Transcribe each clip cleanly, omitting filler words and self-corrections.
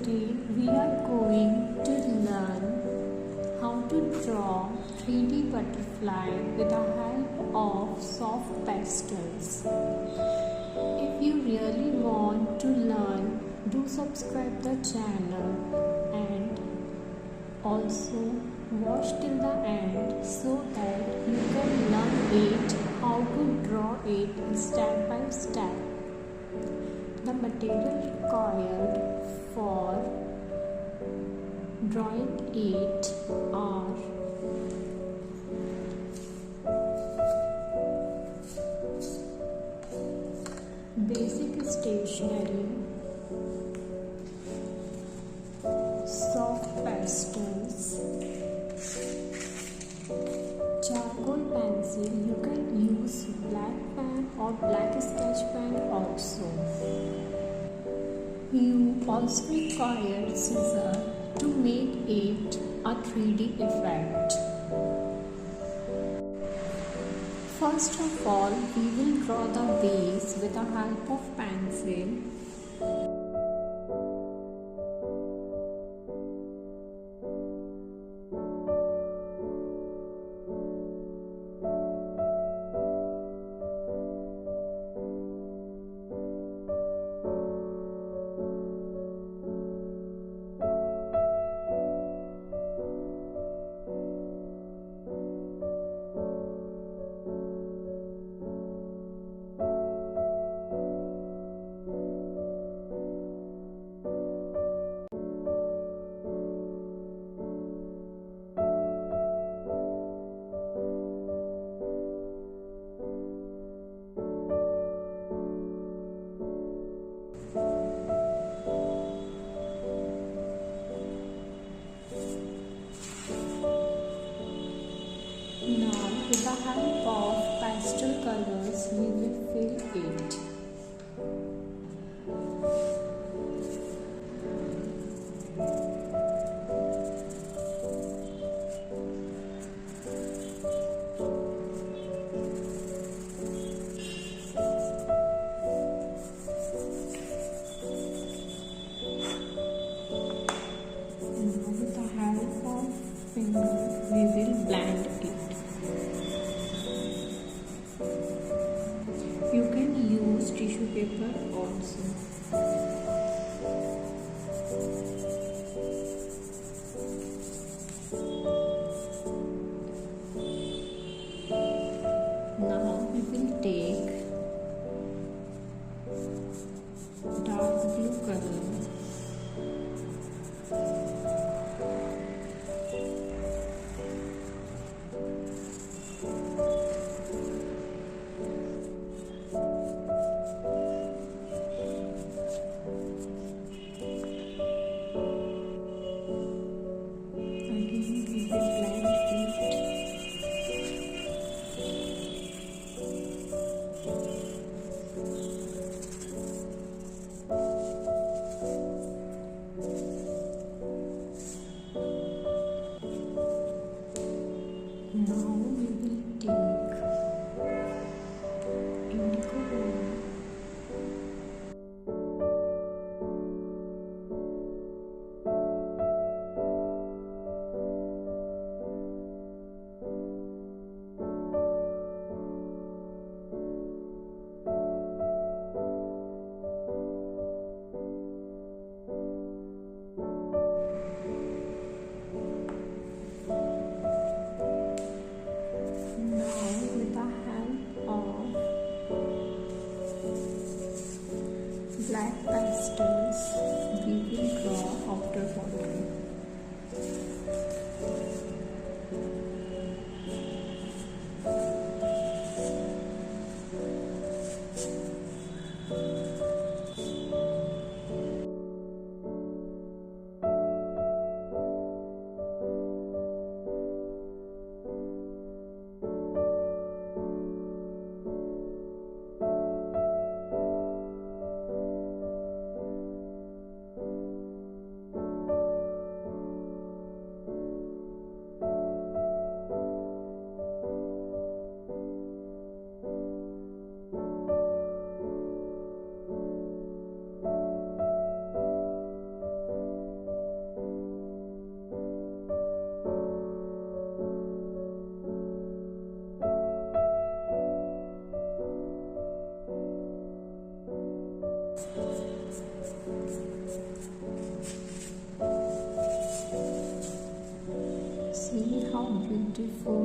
Today we are going to learn how to draw 3D butterfly with the help of soft pastels. If you really want to learn, do subscribe the channel and also watch till the end so that you can learn it how to draw it step by step. The material required for drawing it are basic stationery, soft pastels, charcoal pencil. You can use black pen or black sketch pen also. You also require scissors to make it a 3D effect. First of all, we will draw the base with the help of pencil. Now, with the help of pastel colors, we will fill it. Now, with the help of finger, we will blend it. You can use tissue paper also. Now we will take dark blue color. Now we will take indigo blue. Black pastels we will draw after following. See how beautiful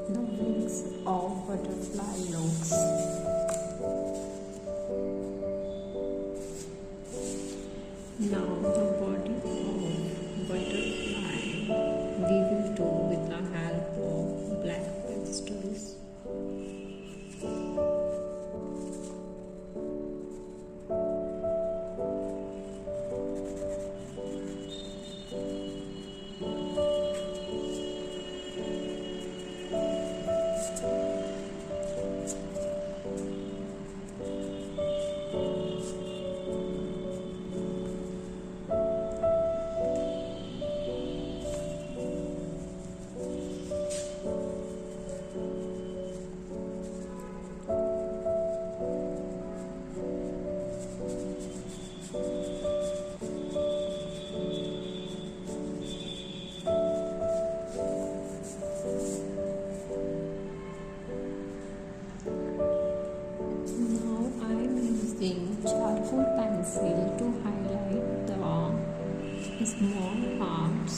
the wings of butterfly looks. Now the body of butterfly we will do with the help of black pastels. Charcoal pencil to highlight the small hearts.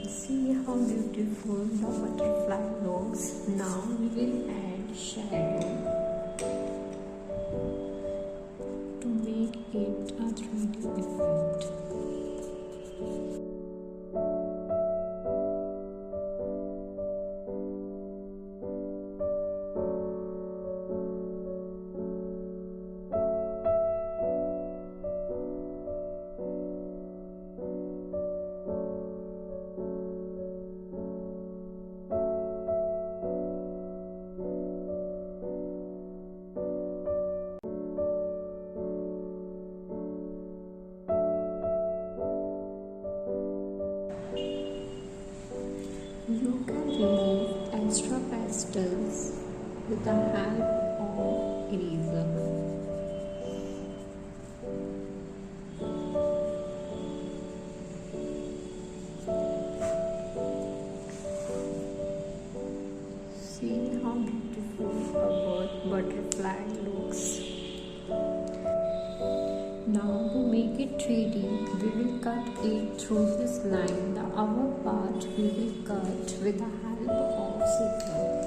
See how beautiful the butterfly looks. Now we will add shadow to make it a 3D effect. You can remove extra pastels with the help of eraser. See how beautiful a butterfly looks. Now to make it 3D, we will cut it through this line. The upper part we will cut with the help of scissors.